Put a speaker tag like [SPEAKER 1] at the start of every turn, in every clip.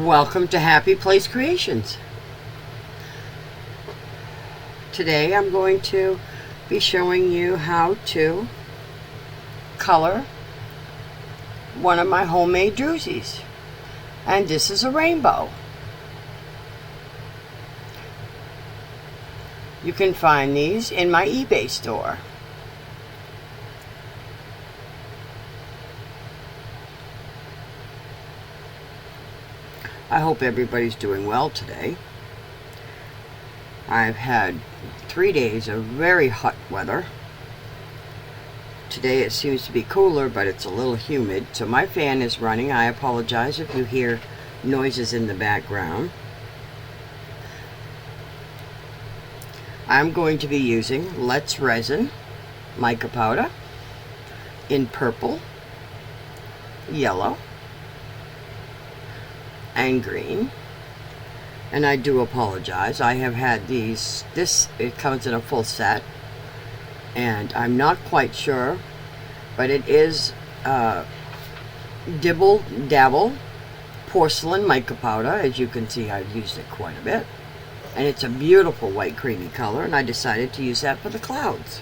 [SPEAKER 1] Welcome to Happy Place Creations. Today I'm going to be showing you how to color one of my homemade drewsies. And this is a rainbow. You can find these in my eBay store. I hope everybody's doing well today. I've had 3 days of very hot weather. Today it seems to be cooler, but it's a little humid, so my fan is running. I apologize if you hear noises in the background. I'm going to be using Let's Resin mica powder in purple, yellow, and green. And I do apologize, I have had these, it comes in a full set, and I'm not quite sure, but it is Dibble Dabble porcelain mica powder. As you can see, I've used it quite a bit, and it's a beautiful white creamy color, and I decided to use that for the clouds.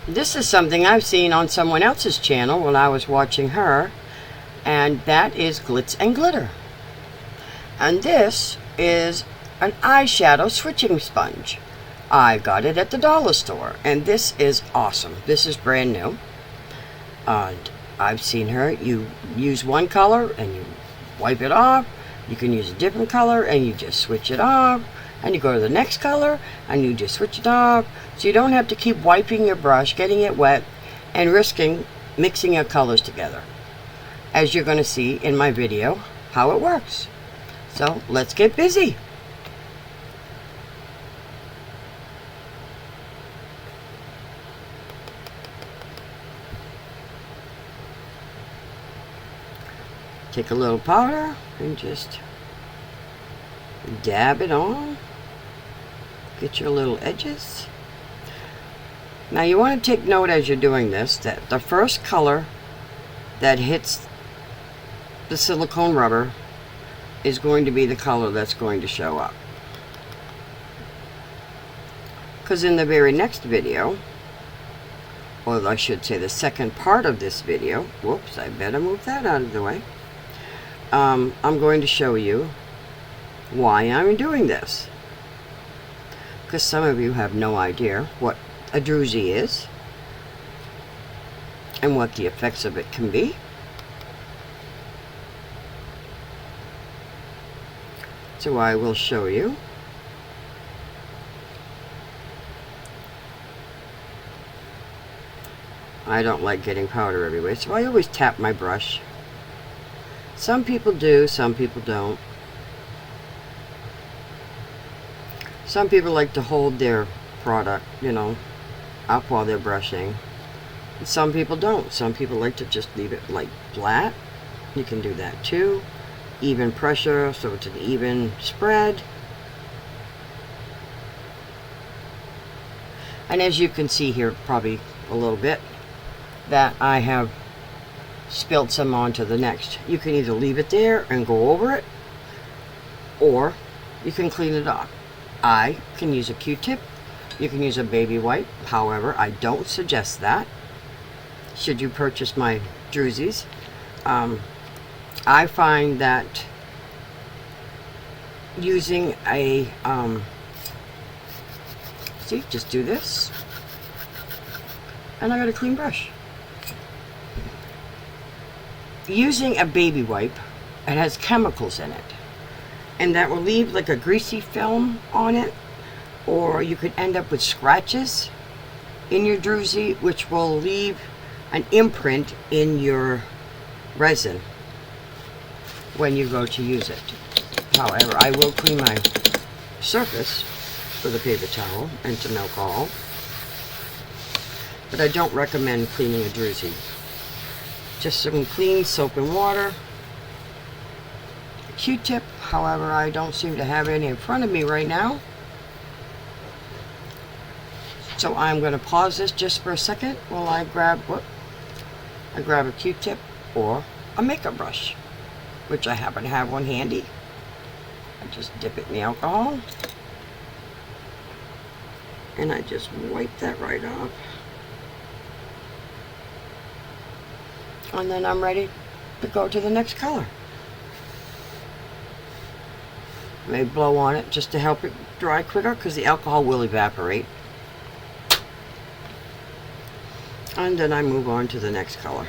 [SPEAKER 1] This is something I've seen on someone else's channel when I was watching her, and that is Glitz and Glitter. And this is an eyeshadow switching sponge. I got it at the dollar store, and this is awesome. This is brand new. And I've seen her, you use one color and you wipe it off. You can use a different color and you just switch it off. And you go to the next color and you just switch it off, so you don't have to keep wiping your brush, getting it wet, and risking mixing your colors together, as you're going to see in my video how it works. So let's get busy. Take a little powder and just dab it on. Get your little edges. Now you want to take note as you're doing this that the first color that hits the silicone rubber is going to be the color that's going to show up. Because in the very next video, or I should say the second part of this video, whoops, I better move that out of the way. I'm going to show you why I'm doing this, because some of you have no idea what a druzy is and what the effects of it can be. So I will show you. I don't like getting powder everywhere, so I always tap my brush. Some people do, some people don't. Some people like to hold their product, up while they're brushing. And some people don't. Some people like to just leave it like flat. You can do that too. Even pressure, so it's an even spread. And as you can see here, probably a little bit, that I have spilled some onto the next. You can either leave it there and go over it, or you can clean it off. I can use a Q-tip. You can use a baby wipe. However, I don't suggest that should you purchase my drewsies. I find that using a see, just do this, and I got a clean brush. Using a baby wipe, it has chemicals in it, and that will leave like a greasy film on it, or you could end up with scratches in your druzy, which will leave an imprint in your resin when you go to use it. However, I will clean my surface with a paper towel and some alcohol, but I don't recommend cleaning a druzy. Just some clean soap and water. Q-tip, however, I don't seem to have any in front of me right now. So I'm going to pause this just for a second while I grab I grab a Q-tip or a makeup brush, which I happen to have one handy. I just dip it in the alcohol, and I just wipe that right off. And then I'm ready to go to the next color. I may blow on it just to help it dry quicker because the alcohol will evaporate. And then I move on to the next color.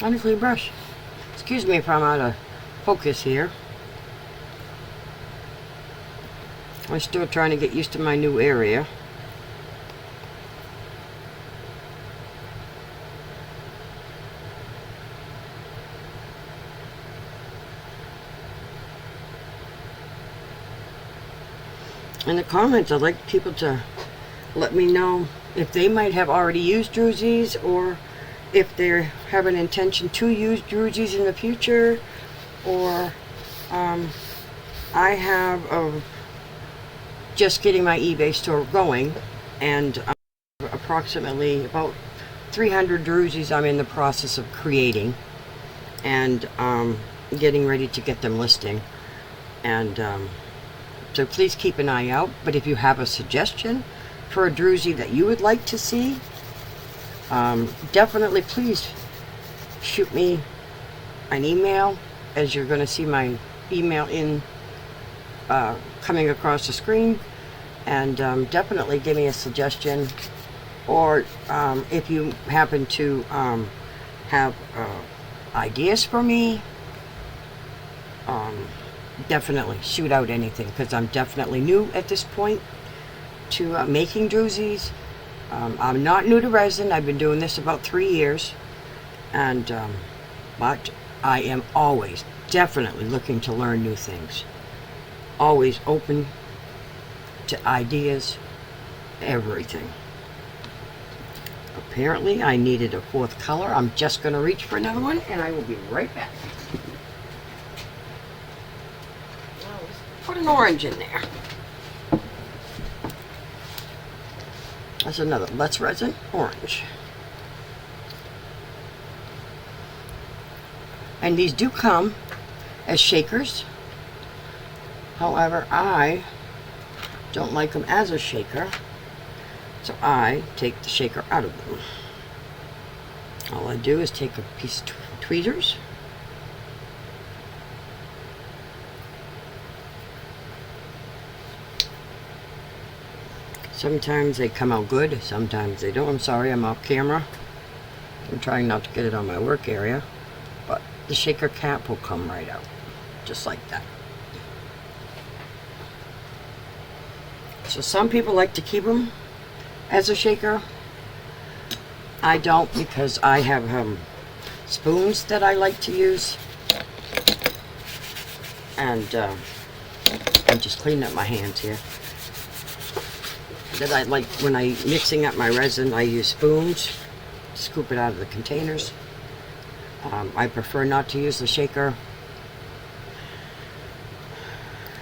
[SPEAKER 1] On a clean brush. Excuse me if I'm out of focus here. I'm still trying to get used to my new area. In the comments, I'd like people to let me know if they might have already used drusies, or if they have an intention to use drusies in the future, or I have just getting my eBay store going, and approximately about 300 drusies I'm in the process of creating, and getting ready to get them listing. And so please keep an eye out. But if you have a suggestion for a drusie that you would like to see, definitely please shoot me an email, as you're going to see my email in coming across the screen, and definitely give me a suggestion, or if you happen to have ideas for me, definitely shoot out anything, because I'm definitely new at this point to making drusies. I'm not new to resin. I've been doing this about 3 years, and but I am always definitely looking to learn new things. Always open to ideas, everything. Apparently I needed a fourth color. I'm just going to reach for another one, and I will be right back. Now let's put an orange in there. That's another Let's Resin orange. And these do come as shakers. However, I don't like them as a shaker, so I take the shaker out of them. All I do is take a piece of tweezers, sometimes they come out good, sometimes they don't. I'm sorry, I'm off camera. I'm trying not to get it on my work area, but the shaker cap will come right out, just like that. So some people like to keep them as a shaker. I don't, because I have spoons that I like to use, and I'm just cleaning up my hands here. That I like, when I mixing up my resin, I use spoons to scoop it out of the containers. I prefer not to use the shaker.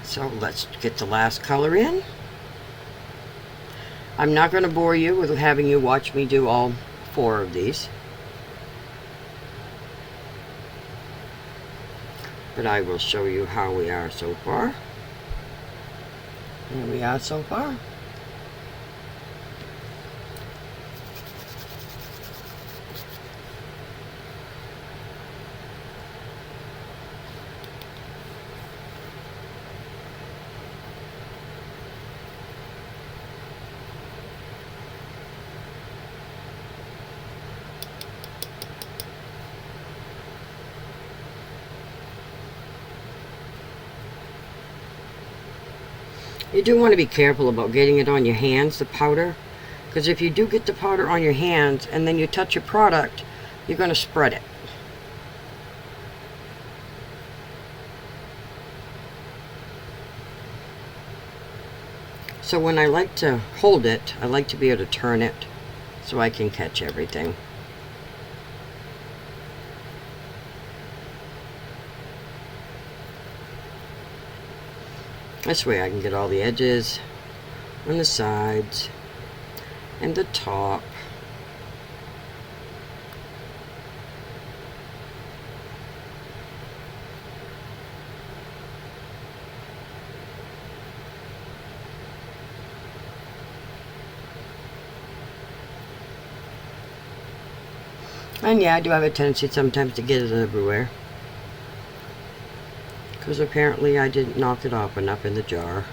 [SPEAKER 1] So let's get the last color in. I'm not going to bore you with having you watch me do all 4 of these, but I will show you how we are so far. Here we are so far. You do want to be careful about getting it on your hands, the powder, because if you do get the powder on your hands and then you touch your product, you're going to spread it. So when I like to hold it, I like to be able to turn it so I can catch everything. This way I can get all the edges on the sides and the top. And yeah, I do have a tendency sometimes to get it everywhere, because apparently I didn't knock it off enough in the jar.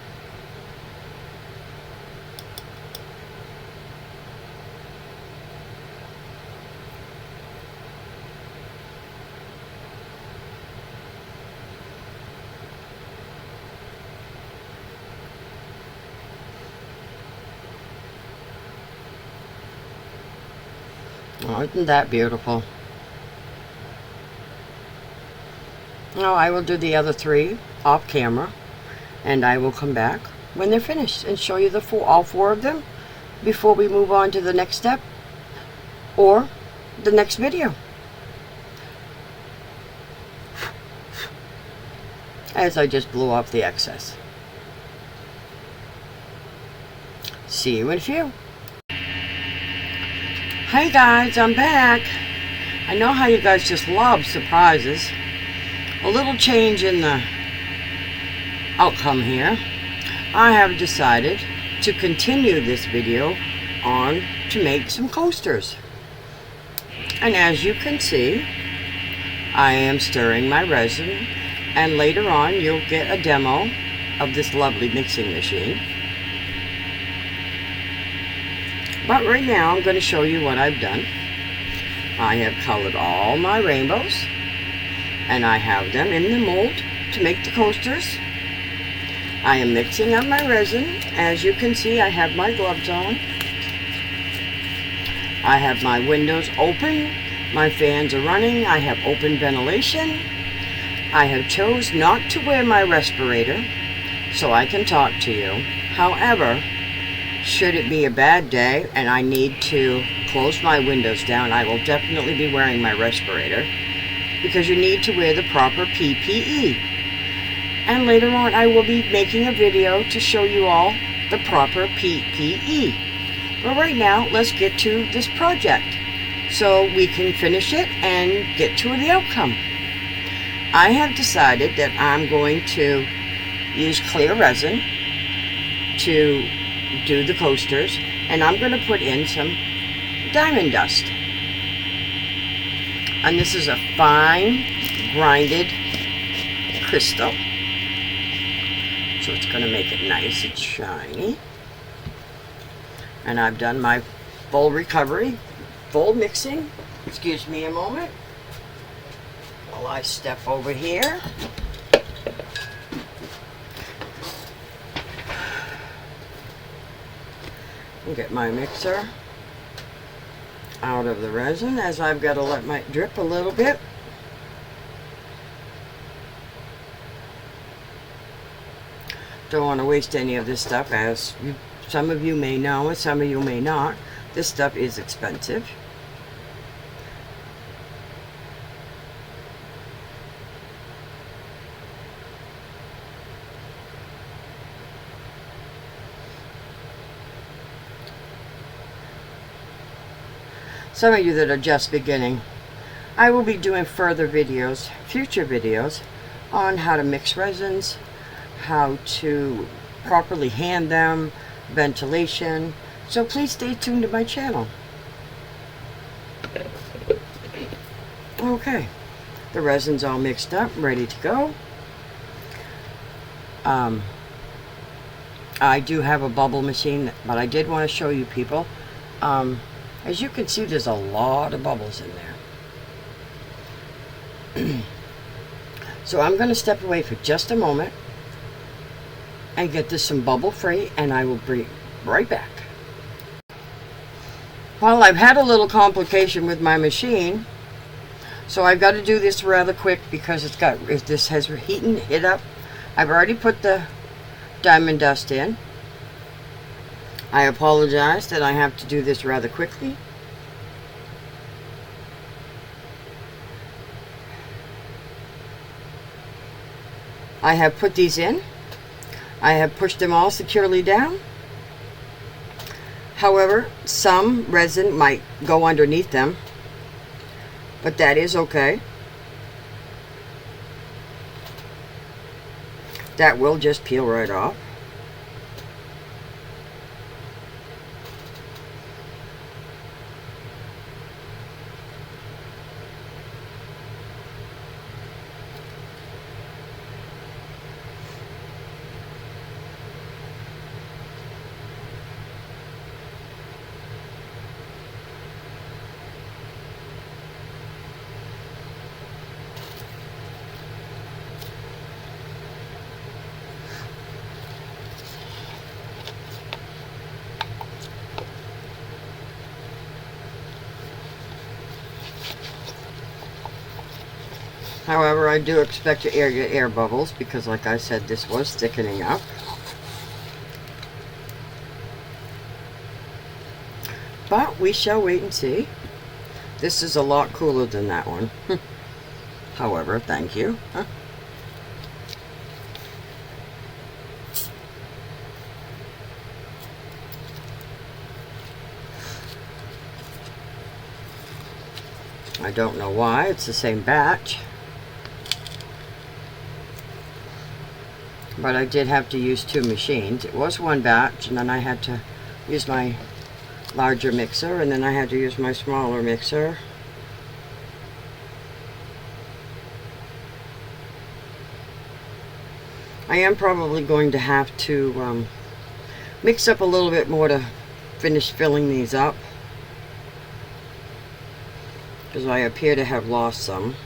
[SPEAKER 1] Oh, isn't that beautiful? Now I will do the other 3 off camera, and I will come back when they're finished and show you all 4 of them before we move on to the next step or the next video. As I just blew off the excess. See you in a few. Hey guys, I'm back. I know how you guys just love surprises. A little change in the outcome here. I have decided to continue this video on to make some coasters. And as you can see, I am stirring my resin, and later on you'll get a demo of this lovely mixing machine. But right now I'm going to show you what I've done. I have colored all my rainbows, and I have them in the mold to make the coasters. I am mixing up my resin. As you can see, I have my gloves on. I have my windows open. My fans are running. I have open ventilation. I have chose not to wear my respirator so I can talk to you. However, should it be a bad day and I need to close my windows down, I will definitely be wearing my respirator, because you need to wear the proper PPE. And later on I will be making a video to show you all the proper PPE. But right now, let's get to this project so we can finish it and get to the outcome. I have decided that I'm going to use clear resin to do the coasters, and I'm going to put in some diamond dust. And this is a fine grinded crystal, so it's going to make it nice and shiny. And I've done my full recovery, full mixing. Excuse me a moment while I step over here. And get my mixer out of the resin, as I've got to let my drip a little bit. Don't want to waste any of this stuff, as some of you may know and some of you may not. This stuff is expensive. Some of you that are just beginning, I will be doing further videos, future videos, on how to mix resins, how to properly hand them, ventilation. So please stay tuned to my channel. Okay, the resin's all mixed up, ready to go. I do have a bubble machine, but I did want to show you people. As you can see, there's a lot of bubbles in there. So I'm going to step away for just a moment and get this some bubble free, and I will be right back. Well, I've had a little complication with my machine, so I've got to do this rather quick because this has hit up. I've already put the diamond dust in. I apologize that I have to do this rather quickly. I have put these in. I have pushed them all securely down. However, some resin might go underneath them, but that is okay. That will just peel right off. However, I do expect to get air bubbles because, like I said, this was thickening up. But we shall wait and see. This is a lot cooler than that one. However, thank you. I don't know why. It's the same batch. But I did have to use two machines. It was one batch, and then I had to use my larger mixer, and then I had to use my smaller mixer. I am probably going to have to mix up a little bit more to finish filling these up, because I appear to have lost some.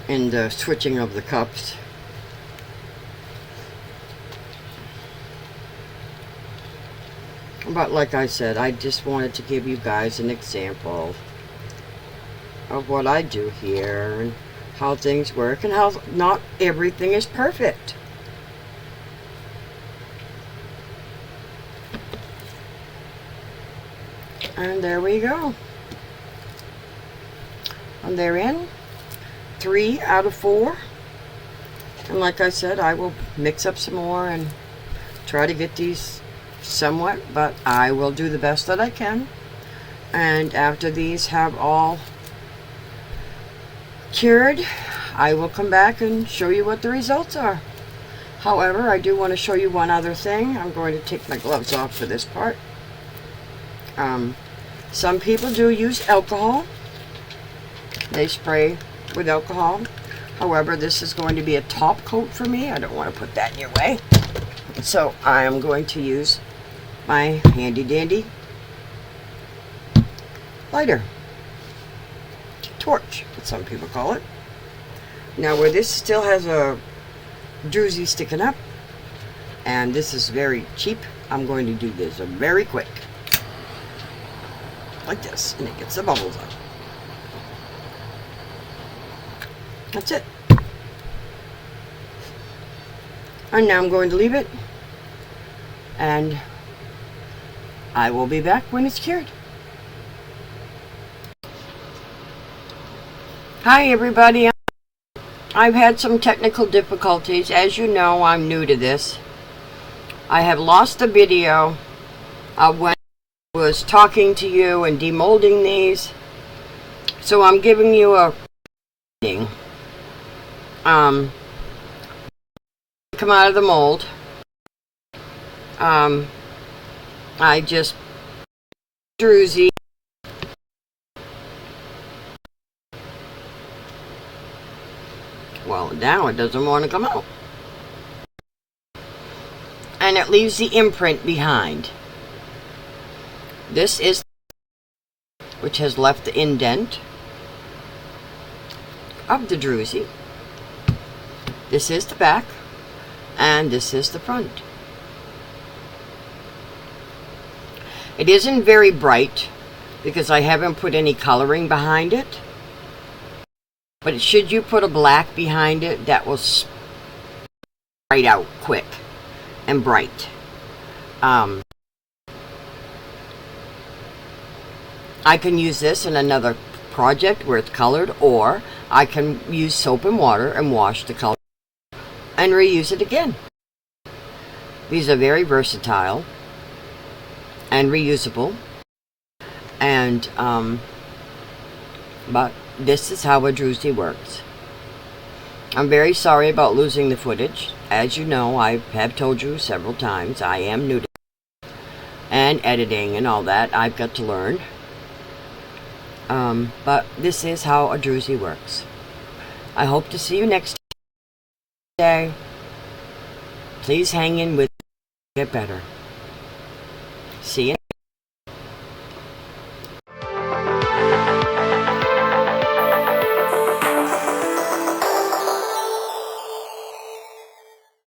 [SPEAKER 1] In the switching of the cups. But like I said, I just wanted to give you guys an example of what I do here and how things work and how not everything is perfect. And there we go. And they're in. 3 out of 4. And like I said, I will mix up some more and try to get these somewhat, but I will do the best that I can. And after these have all cured, I will come back and show you what the results are. However, I do want to show you one other thing. I'm going to take my gloves off for this part. Some people do use alcohol. They spray with alcohol. However, this is going to be a top coat for me. I don't want to put that in your way. So I am going to use my handy dandy lighter. Torch, what some people call it. Now where this still has a druzy sticking up, and this is very cheap, I'm going to do this very quick. Like this, and it gets the bubbles out. That's it. And now I'm going to leave it, and I will be back when it's cured. Hi everybody. I've had some technical difficulties. As you know, I'm new to this. I have lost the video of when I was talking to you and demolding these. So I'm giving you a reading. Come out of the mold. I just druzy. Well, now it doesn't want to come out. And it leaves the imprint behind. This is which has left the indent of the druzy. This is the back. And this is the front. It isn't very bright because I haven't put any coloring behind it. But should you put a black behind it, that will bright out quick and bright. I can use this in another project where it's colored, or I can use soap and water and wash the color and reuse it again. These are very versatile and reusable, and but this is how a druzy works. I'm very sorry about losing the footage. As you know, I have told you several times, I am new to and editing and all that. I've got to learn. But this is how a druzy works. I hope to see you next day. Please hang in with me. Get better. See you.